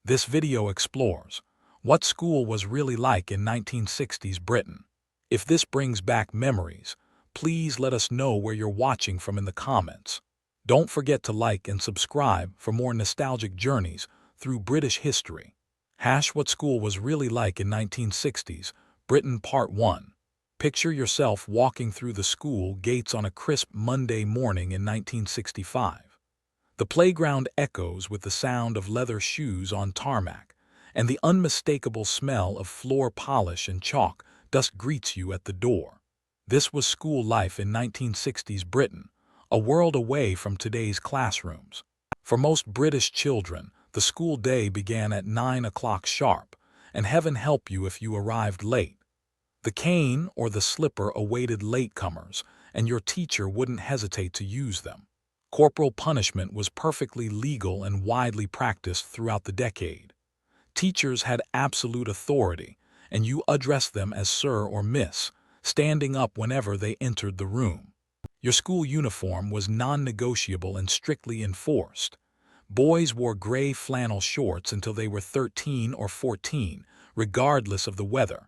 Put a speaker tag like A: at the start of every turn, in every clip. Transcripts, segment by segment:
A: This video explores what school was really like in 1960s Britain. If this brings back memories, please let us know where you're watching from in the comments. Don't forget to like and subscribe for more nostalgic journeys through British history. What school was really like in 1960s Britain Part 1. Picture yourself walking through the school gates on a crisp Monday morning in 1965. The playground echoes with the sound of leather shoes on tarmac, and the unmistakable smell of floor polish and chalk dust greets you at the door. This was school life in 1960s Britain, a world away from today's classrooms. For most British children, the school day began at 9 o'clock sharp, and heaven help you if you arrived late. The cane or the slipper awaited latecomers, and your teacher wouldn't hesitate to use them. Corporal punishment was perfectly legal and widely practiced throughout the decade. Teachers had absolute authority, and you addressed them as sir or miss, standing up whenever they entered the room. Your school uniform was non-negotiable and strictly enforced. Boys wore gray flannel shorts until they were 13 or 14, regardless of the weather.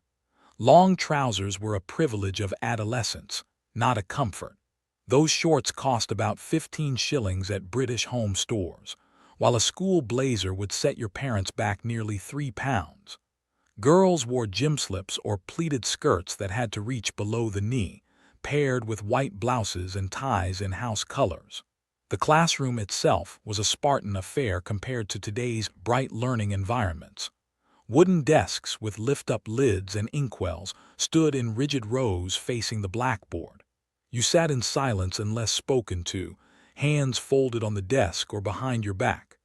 A: Long trousers were a privilege of adolescence, not a comfort. Those shorts cost about 15 shillings at British home stores, while a school blazer would set your parents back nearly £3. Girls wore gym slips or pleated skirts that had to reach below the knee, paired with white blouses and ties in house colors. The classroom itself was a Spartan affair compared to today's bright learning environments. Wooden desks with lift-up lids and inkwells stood in rigid rows facing the blackboard. You sat in silence unless spoken to, hands folded on the desk or behind your back.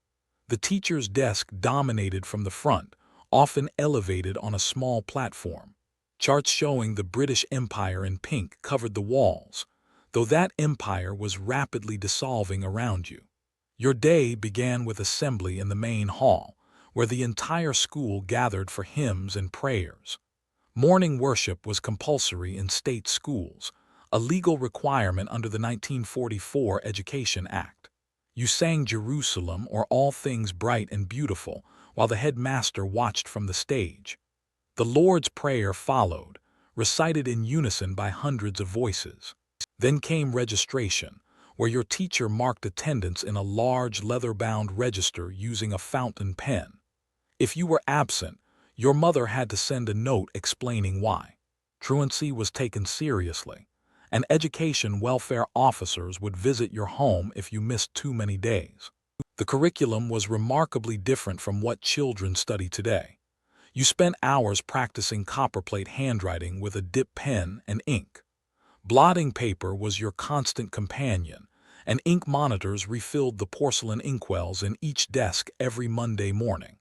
A: The teacher's desk dominated from the front, often elevated on a small platform. Charts showing the British Empire in pink covered the walls, though that empire was rapidly dissolving around you. Your day began with assembly in the main hall, where the entire school gathered for hymns and prayers. Morning worship was compulsory in state schools, a legal requirement under the 1944 Education Act. You sang Jerusalem or All Things Bright and Beautiful while the headmaster watched from the stage. The Lord's Prayer followed, recited in unison by hundreds of voices. Then came registration, where your teacher marked attendance in a large leather-bound register using a fountain pen. If you were absent, your mother had to send a note explaining why. Truancy was taken seriously, and education welfare officers would visit your home if you missed too many days. The curriculum was remarkably different from what children study today. You spent hours practicing copperplate handwriting with a dip pen and ink. Blotting paper was your constant companion, and ink monitors refilled the porcelain inkwells in each desk every Monday morning.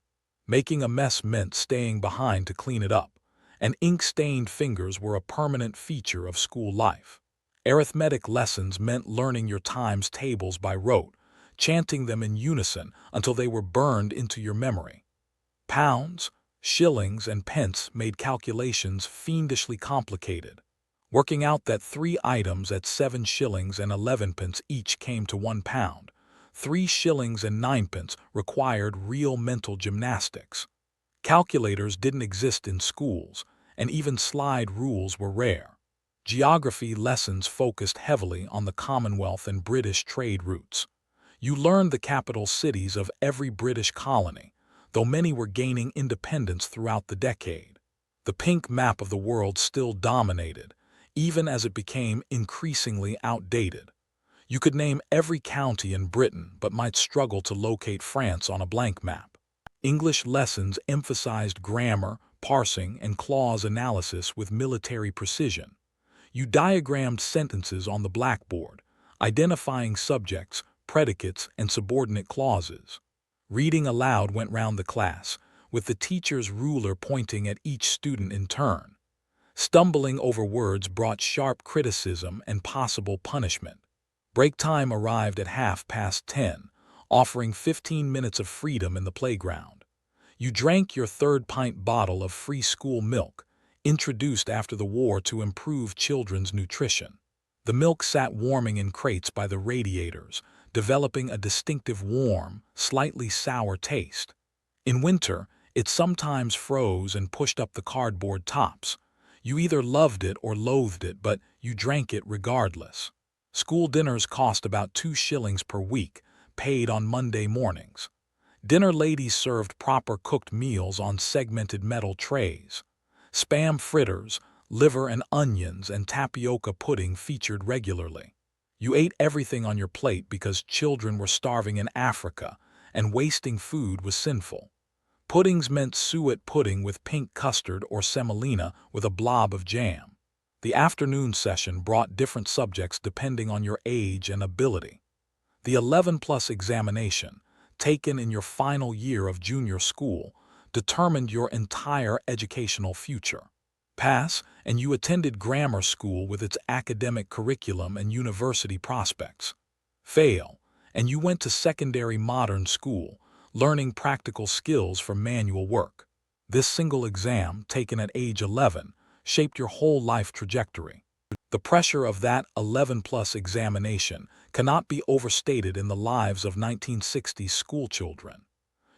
A: Making a mess meant staying behind to clean it up, and ink-stained fingers were a permanent feature of school life. Arithmetic lessons meant learning your times tables by rote, chanting them in unison until they were burned into your memory. Pounds, shillings, and pence made calculations fiendishly complicated. Working out that 3 items at 7 shillings and 11 pence each came to £1. 3 shillings and 9 pence required real mental gymnastics. Calculators didn't exist in schools, and even slide rules were rare. Geography lessons focused heavily on the Commonwealth and British trade routes. You learned the capital cities of every British colony, though many were gaining independence throughout the decade. The pink map of the world still dominated, even as it became increasingly outdated. You could name every county in Britain but might struggle to locate France on a blank map. English lessons emphasized grammar, parsing, and clause analysis with military precision. You diagrammed sentences on the blackboard, identifying subjects, predicates, and subordinate clauses. Reading aloud went round the class, with the teacher's ruler pointing at each student in turn. Stumbling over words brought sharp criticism and possible punishment. Break time arrived at 10:30, offering 15 minutes of freedom in the playground. You drank your 3rd pint bottle of free school milk, introduced after the war to improve children's nutrition. The milk sat warming in crates by the radiators, developing a distinctive warm, slightly sour taste. In winter, it sometimes froze and pushed up the cardboard tops. You either loved it or loathed it, but you drank it regardless. School dinners cost about 2 shillings per week, paid on Monday mornings. Dinner ladies served proper cooked meals on segmented metal trays. Spam fritters, liver and onions, and tapioca pudding featured regularly. You ate everything on your plate because children were starving in Africa, and wasting food was sinful. Puddings meant suet pudding with pink custard or semolina with a blob of jam. The afternoon session brought different subjects depending on your age and ability. The 11+ examination, taken in your final year of junior school, determined your entire educational future. Pass, and you attended grammar school with its academic curriculum and university prospects. Fail, and you went to secondary modern school, learning practical skills for manual work. This single exam, taken at age 11, shaped your whole life trajectory. The pressure of that 11+ examination cannot be overstated in the lives of 1960s schoolchildren.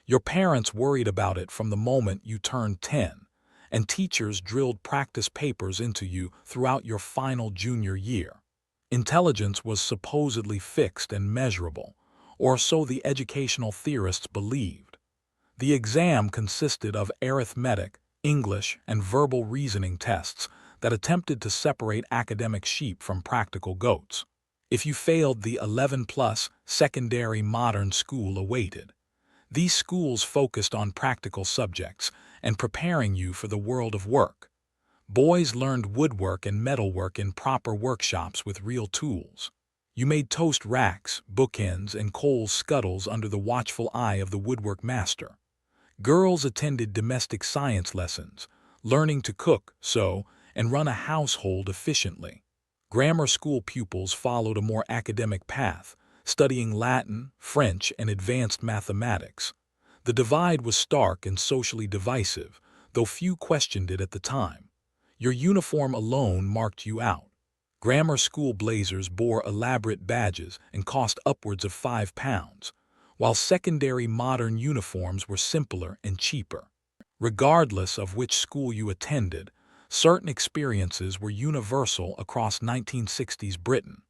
A: Your parents worried about it from the moment you turned 10, and teachers drilled practice papers into you throughout your final junior year. Intelligence was supposedly fixed and measurable, or so the educational theorists believed. The exam consisted of arithmetic, English, and verbal reasoning tests that attempted to separate academic sheep from practical goats. If you failed, the 11+ secondary modern school awaited. These schools focused on practical subjects and preparing you for the world of work. Boys learned woodwork and metalwork in proper workshops with real tools. You made toast racks, bookends, and coal scuttles under the watchful eye of the woodwork master. Girls attended domestic science lessons, learning to cook, sew, and run a household efficiently. Grammar school pupils followed a more academic path, studying Latin, French, and advanced mathematics. The divide was stark and socially divisive, though few questioned it at the time. Your uniform alone marked you out. Grammar school blazers bore elaborate badges and cost upwards of £5, while secondary modern uniforms were simpler and cheaper. Regardless of which school you attended, certain experiences were universal across 1960s Britain.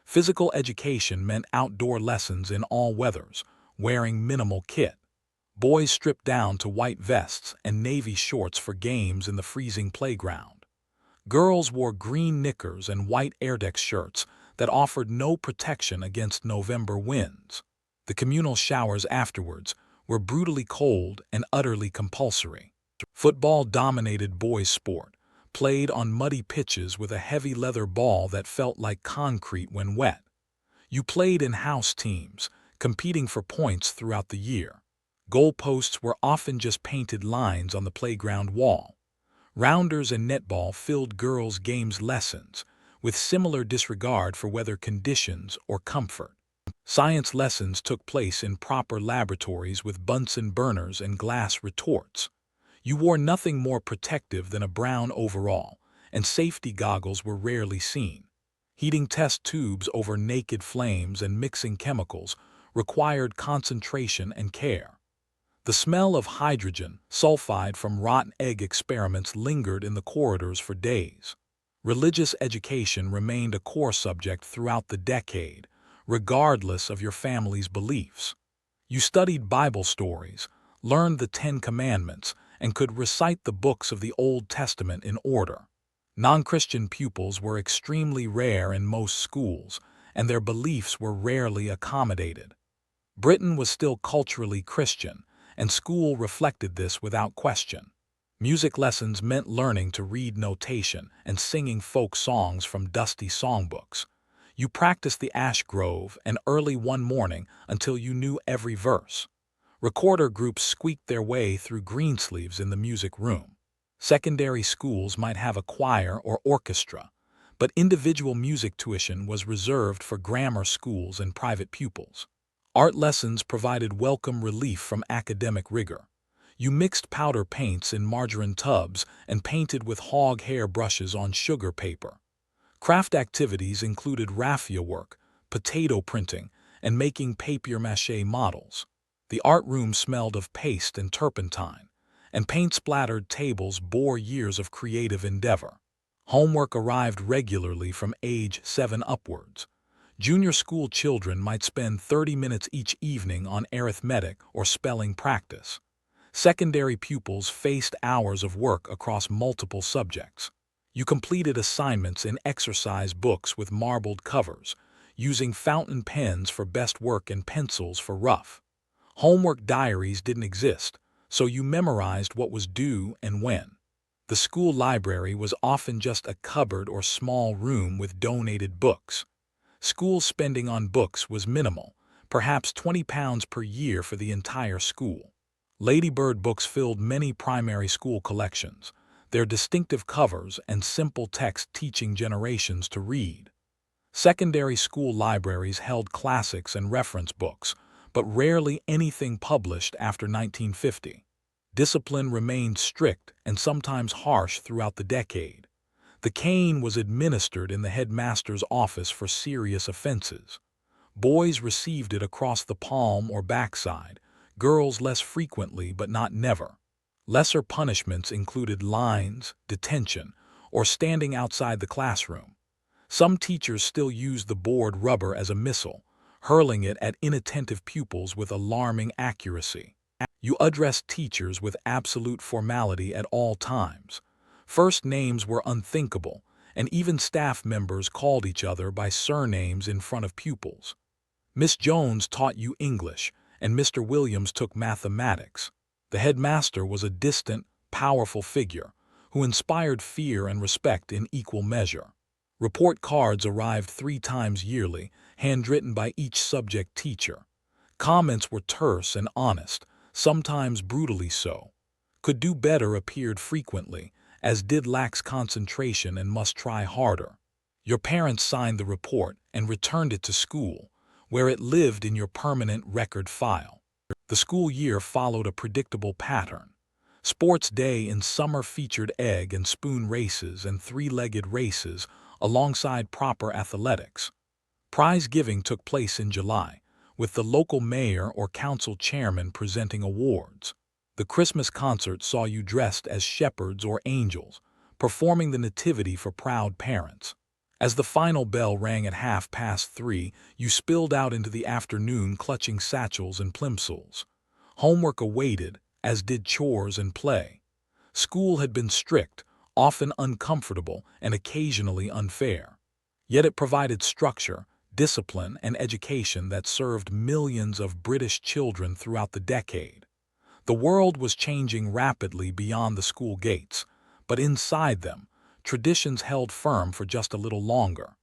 A: Physical education meant outdoor lessons in all weathers, wearing minimal kit. Boys stripped down to white vests and navy shorts for games in the freezing playground. Girls wore green knickers and white Airdex shirts that offered no protection against November winds. The communal showers afterwards were brutally cold and utterly compulsory. Football dominated boys' sport, played on muddy pitches with a heavy leather ball that felt like concrete when wet. You played in house teams, competing for points throughout the year. Goalposts were often just painted lines on the playground wall. Rounders and netball filled girls' games lessons, with similar disregard for weather conditions or comfort. Science lessons took place in proper laboratories with Bunsen burners and glass retorts. You wore nothing more protective than a brown overall, and safety goggles were rarely seen. Heating test tubes over naked flames and mixing chemicals required concentration and care. The smell of hydrogen sulfide from rotten egg experiments lingered in the corridors for days. Religious education remained a core subject throughout the decade, regardless of your family's beliefs. You studied Bible stories, learned the 10 Commandments, and could recite the books of the Old Testament in order. Non-Christian pupils were extremely rare in most schools, and their beliefs were rarely accommodated. Britain was still culturally Christian, and school reflected this without question. Music lessons meant learning to read notation and singing folk songs from dusty songbooks. You practiced the Ash Grove and Early One Morning until you knew every verse. Recorder groups squeaked their way through greensleeves in the music room. Secondary schools might have a choir or orchestra, but individual music tuition was reserved for grammar schools and private pupils. Art lessons provided welcome relief from academic rigor. You mixed powder paints in margarine tubs and painted with hog hair brushes on sugar paper. Craft activities included raffia work, potato printing, and making papier-mâché models. The art room smelled of paste and turpentine, and paint-splattered tables bore years of creative endeavor. Homework arrived regularly from age 7 upwards. Junior school children might spend 30 minutes each evening on arithmetic or spelling practice. Secondary pupils faced hours of work across multiple subjects. You completed assignments in exercise books with marbled covers, using fountain pens for best work and pencils for rough. Homework diaries didn't exist, so you memorized what was due and when. The school library was often just a cupboard or small room with donated books. School spending on books was minimal, perhaps £20 per year for the entire school. Ladybird books filled many primary school collections, their distinctive covers and simple text teaching generations to read. Secondary school libraries held classics and reference books, but rarely anything published after 1950. Discipline remained strict and sometimes harsh throughout the decade. The cane was administered in the headmaster's office for serious offenses. Boys received it across the palm or backside, girls less frequently but not never. Lesser punishments included lines, detention, or standing outside the classroom. Some teachers still used the board rubber as a missile, hurling it at inattentive pupils with alarming accuracy. You addressed teachers with absolute formality at all times. First names were unthinkable, and even staff members called each other by surnames in front of pupils. Miss Jones taught you English, and Mr. Williams took mathematics. The headmaster was a distant, powerful figure who inspired fear and respect in equal measure. Report cards arrived 3 times yearly, handwritten by each subject teacher. Comments were terse and honest, sometimes brutally so. Could do better appeared frequently, as did lacks concentration and must try harder. Your parents signed the report and returned it to school, where it lived in your permanent record file. The school year followed a predictable pattern. Sports day in summer featured egg and spoon races and 3-legged races alongside proper athletics. Prize giving took place in July, with the local mayor or council chairman presenting awards. The Christmas concert saw you dressed as shepherds or angels, performing the nativity for proud parents. As the final bell rang at 3:30, you spilled out into the afternoon clutching satchels and plimsolls. Homework awaited, as did chores and play. School had been strict, often uncomfortable, and occasionally unfair. Yet it provided structure, discipline, and education that served millions of British children throughout the decade. The world was changing rapidly beyond the school gates, but inside them, traditions held firm for just a little longer.